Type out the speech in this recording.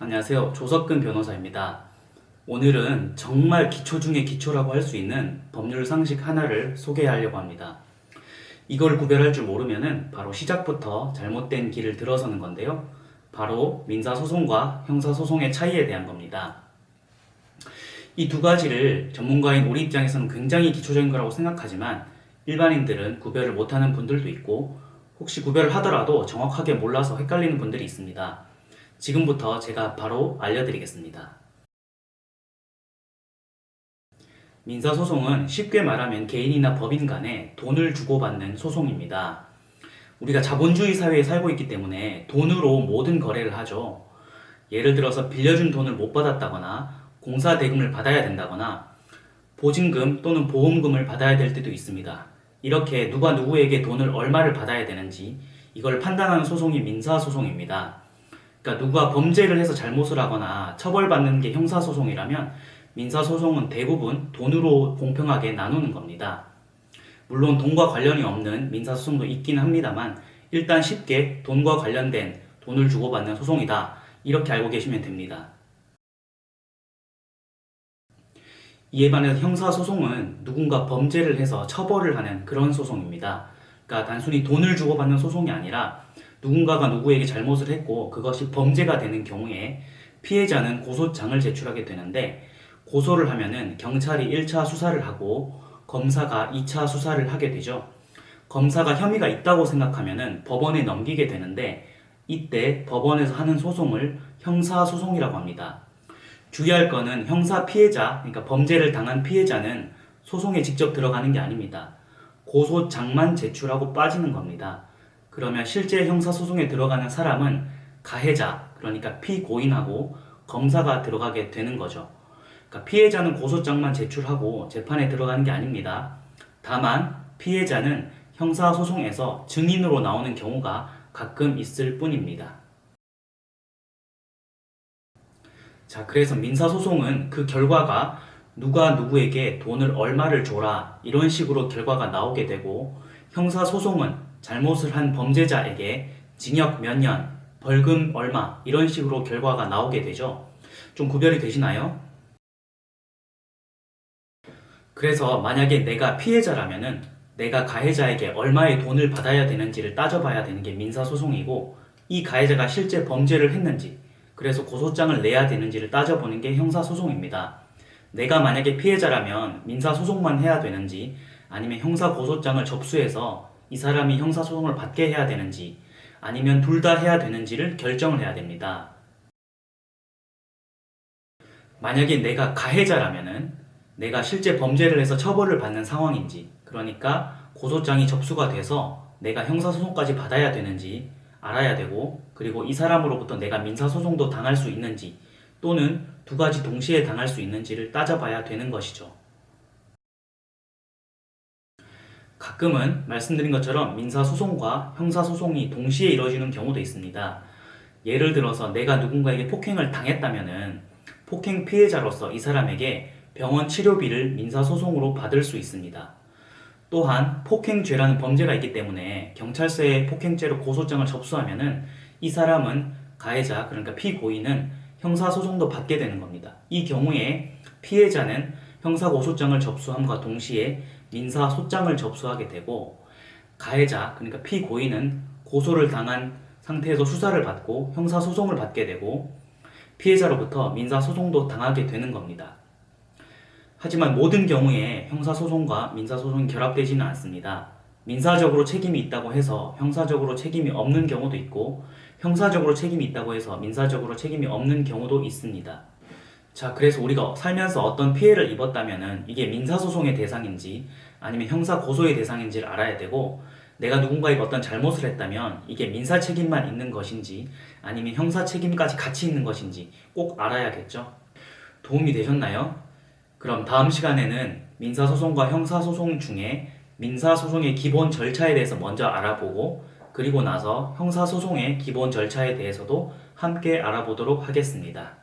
안녕하세요. 조석근 변호사입니다. 오늘은 정말 기초 중에 기초라고 할 수 있는 법률 상식 하나를 소개하려고 합니다. 이걸 구별할 줄 모르면은 바로 시작부터 잘못된 길을 들어서는 건데요. 바로 민사소송과 형사소송의 차이에 대한 겁니다. 이 두 가지를 전문가인 우리 입장에서는 굉장히 기초적인 거라고 생각하지만 일반인들은 구별을 못하는 분들도 있고 혹시 구별을 하더라도 정확하게 몰라서 헷갈리는 분들이 있습니다. 지금부터 제가 바로 알려드리겠습니다. 민사소송은 쉽게 말하면 개인이나 법인 간에 돈을 주고받는 소송입니다. 우리가 자본주의 사회에 살고 있기 때문에 돈으로 모든 거래를 하죠. 예를 들어서 빌려준 돈을 못 받았다거나 공사 대금을 받아야 된다거나 보증금 또는 보험금을 받아야 될 때도 있습니다. 이렇게 누가 누구에게 돈을 얼마를 받아야 되는지 이걸 판단하는 소송이 민사소송입니다. 그러니까 누가 범죄를 해서 잘못을 하거나 처벌받는 게 형사소송이라면 민사소송은 대부분 돈으로 공평하게 나누는 겁니다. 물론 돈과 관련이 없는 민사소송도 있긴 합니다만 일단 쉽게 돈과 관련된 돈을 주고받는 소송이다. 이렇게 알고 계시면 됩니다. 이에 반해서 형사소송은 누군가 범죄를 해서 처벌을 하는 그런 소송입니다. 그러니까 단순히 돈을 주고받는 소송이 아니라 누군가가 누구에게 잘못을 했고 그것이 범죄가 되는 경우에 피해자는 고소장을 제출하게 되는데 고소를 하면은 경찰이 1차 수사를 하고 검사가 2차 수사를 하게 되죠. 검사가 혐의가 있다고 생각하면은 법원에 넘기게 되는데 이때 법원에서 하는 소송을 형사소송이라고 합니다. 주의할 거는 형사 피해자, 그러니까 범죄를 당한 피해자는 소송에 직접 들어가는 게 아닙니다. 고소장만 제출하고 빠지는 겁니다. 그러면 실제 형사소송에 들어가는 사람은 가해자, 그러니까 피고인하고 검사가 들어가게 되는 거죠. 그러니까 피해자는 고소장만 제출하고 재판에 들어가는 게 아닙니다. 다만 피해자는 형사소송에서 증인으로 나오는 경우가 가끔 있을 뿐입니다. 자, 그래서 민사소송은 그 결과가 누가 누구에게 돈을 얼마를 줘라 이런 식으로 결과가 나오게 되고 형사소송은 잘못을 한 범죄자에게 징역 몇 년, 벌금 얼마 이런 식으로 결과가 나오게 되죠. 좀 구별이 되시나요? 그래서 만약에 내가 피해자라면은 내가 가해자에게 얼마의 돈을 받아야 되는지를 따져봐야 되는 게 민사소송이고 이 가해자가 실제 범죄를 했는지 그래서 고소장을 내야 되는지를 따져보는 게 형사소송입니다. 내가 만약에 피해자라면 민사소송만 해야 되는지 아니면 형사고소장을 접수해서 이 사람이 형사소송을 받게 해야 되는지 아니면 둘 다 해야 되는지를 결정을 해야 됩니다. 만약에 내가 가해자라면은 내가 실제 범죄를 해서 처벌을 받는 상황인지 그러니까 고소장이 접수가 돼서 내가 형사소송까지 받아야 되는지 알아야 되고 그리고 이 사람으로부터 내가 민사소송도 당할 수 있는지 또는 두 가지 동시에 당할 수 있는지를 따져봐야 되는 것이죠. 가끔은 말씀드린 것처럼 민사소송과 형사소송이 동시에 이루어지는 경우도 있습니다. 예를 들어서 내가 누군가에게 폭행을 당했다면은 폭행 피해자로서 이 사람에게 병원 치료비를 민사소송으로 받을 수 있습니다. 또한 폭행죄라는 범죄가 있기 때문에 경찰서에 폭행죄로 고소장을 접수하면은 이 사람은 가해자, 그러니까 피고인은 형사소송도 받게 되는 겁니다. 이 경우에 피해자는 형사고소장을 접수함과 동시에 민사소장을 접수하게 되고 가해자, 그러니까 피고인은 고소를 당한 상태에서 수사를 받고 형사소송을 받게 되고 피해자로부터 민사소송도 당하게 되는 겁니다. 하지만 모든 경우에 형사소송과 민사소송이 결합되지는 않습니다. 민사적으로 책임이 있다고 해서 형사적으로 책임이 없는 경우도 있고 형사적으로 책임이 있다고 해서 민사적으로 책임이 없는 경우도 있습니다. 자, 그래서 우리가 살면서 어떤 피해를 입었다면은 이게 민사소송의 대상인지 아니면 형사고소의 대상인지를 알아야 되고 내가 누군가에게 어떤 잘못을 했다면 이게 민사 책임만 있는 것인지 아니면 형사 책임까지 같이 있는 것인지 꼭 알아야겠죠? 도움이 되셨나요? 그럼 다음 시간에는 민사소송과 형사소송 중에 민사소송의 기본 절차에 대해서 먼저 알아보고 그리고 나서 형사소송의 기본 절차에 대해서도 함께 알아보도록 하겠습니다.